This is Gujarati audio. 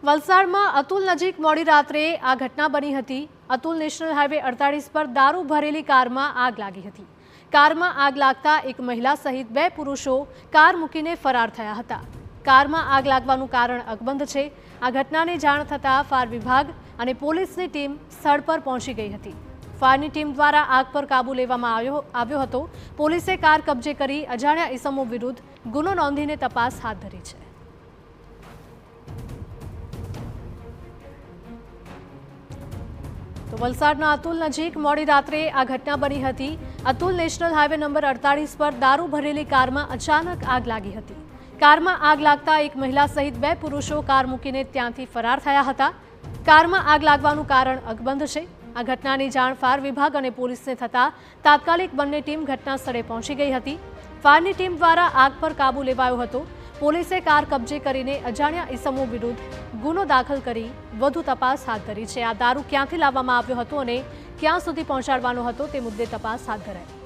વલસાડમાં અતુલ નજીક મોડી રાત્રે આ ઘટના બની હતી। અતુલ નેશનલ હાઈવે 48 પર દારૂ ભરેલી કારમાં આગ લાગી હતી। કારમાં આગ લાગતા એક મહિલા સહિત 2 પુરુષો કાર મૂકીને ફરાર થયા હતા। કારમાં આગ લાગવાનું કારણ અકબંધ છે। આ ઘટનાની જાણ થતાં ફાયર વિભાગ અને પોલીસની ટીમ સ્થળ પર પહોંચી ગઈ હતી। ફાયરની ટીમ દ્વારા આગ પર કાબુ લેવામાં આવ્યો હતો। પોલીસે કાર કબજે કરી અજાણ્યા ઇસમો વિરુદ્ધ ગુનો નોંધીને તપાસ હાથ ધરી છે। તો વલસાડના અતુલ નજીક મોડી રાત્રે આ ઘટના બની હતી। અતુલ નેશનલ હાઈવે નંબર 48 પર દારૂ ભરેલી કારમાં અચાનક આગ લાગી હતી। કારમાં આગ લાગતા એક મહિલા સહિત 2 પુરુષો કાર મૂકીને ત્યાંથી ફરાર થયા હતા। કારમાં આગ લાગવાનું કારણ અકબંધ છે। આ ઘટનાની જાણ ફાયર વિભાગ અને પોલીસને થતાં તાત્કાલિક બંને ટીમ ઘટના સ્થળે પહોંચી ગઈ હતી। ફાયરની ટીમ દ્વારા આગ પર કાબુ લેવાયો હતો। પોલીસે કાર કબજે કરીને અજાણ્યા ઇસમો વિરુદ્ધ ગુનો દાખલ કરી વધુ તપાસ હાથ ધરી છે। આ દારૂ ક્યાંથી લાવવામાં આવ્યો હતો અને ક્યાં સુધી પહોંચાડવાનો હતો તે મુદ્દે તપાસ હાથ ધરાઈ।